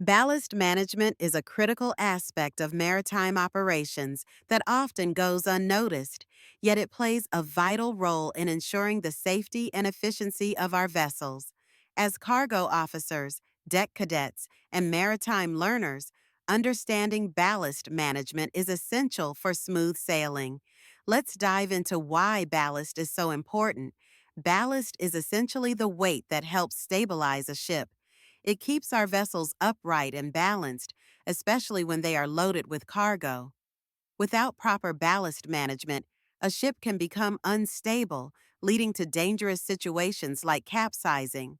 Ballast management is a critical aspect of maritime operations that often goes unnoticed, yet it plays a vital role in ensuring the safety and efficiency of our vessels. As cargo officers, deck cadets, and maritime learners, understanding ballast management is essential for smooth sailing. Let's dive into why ballast is so important. Ballast is essentially the weight that helps stabilize a ship. It keeps our vessels upright and balanced, especially when they are loaded with cargo. Without proper ballast management, a ship can become unstable, leading to dangerous situations like capsizing.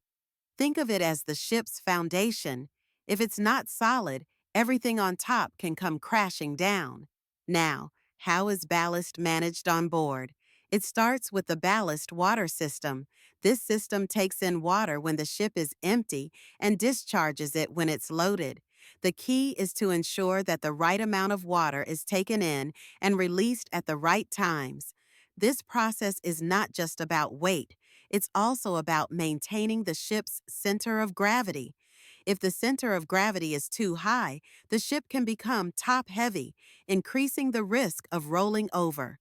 Think of it as the ship's foundation. If it's not solid, everything on top can come crashing down. Now, how is ballast managed on board? It starts with the ballast water system. This system takes in water when the ship is empty and discharges it when it's loaded. The key is to ensure that the right amount of water is taken in and released at the right times. This process is not just about weight. It's also about maintaining the ship's center of gravity. If the center of gravity is too high, the ship can become top-heavy, increasing the risk of rolling over.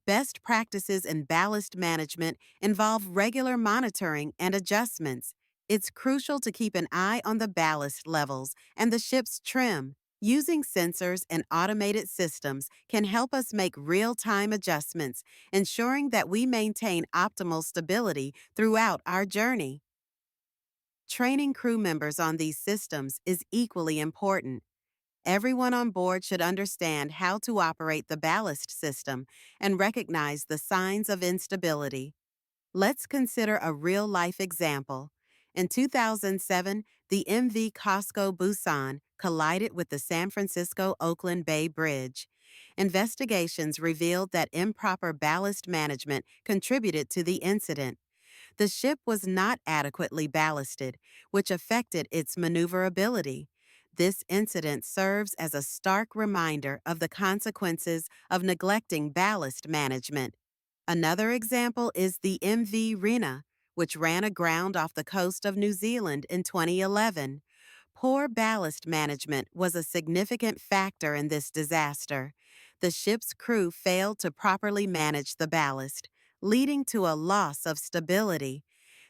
Best practices in ballast management involve regular monitoring and adjustments. It's crucial to keep an eye on the ballast levels and the ship's trim. Using sensors and automated systems can help us make real-time adjustments, ensuring that we maintain optimal stability throughout our journey. Training crew members on these systems is equally important. Everyone on board should understand how to operate the ballast system and recognize the signs of instability. Let's consider a real-life example. In 2007, the MV Costco Busan collided with the San Francisco-Oakland Bay Bridge. Investigations revealed that improper ballast management contributed to the incident. The ship was not adequately ballasted, which affected its maneuverability. This incident serves as a stark reminder of the consequences of neglecting ballast management. Another example is the MV Rena, which ran aground off the coast of New Zealand in 2011. Poor ballast management was a significant factor in this disaster. The ship's crew failed to properly manage the ballast, leading to a loss of stability.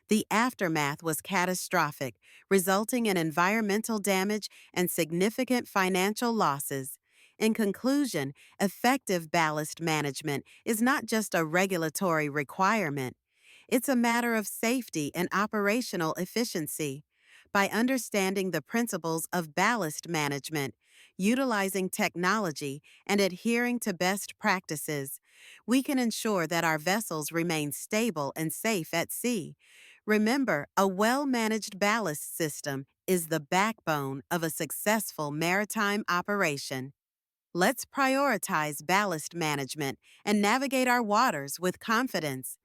The aftermath was catastrophic, resulting in environmental damage and significant financial losses. In conclusion, effective ballast management is not just a regulatory requirement. It's a matter of safety and operational efficiency. By understanding the principles of ballast management, utilizing technology, and adhering to best practices, we can ensure that our vessels remain stable and safe at sea. Remember, a well-managed ballast system is the backbone of a successful maritime operation. Let's prioritize ballast management and navigate our waters with confidence.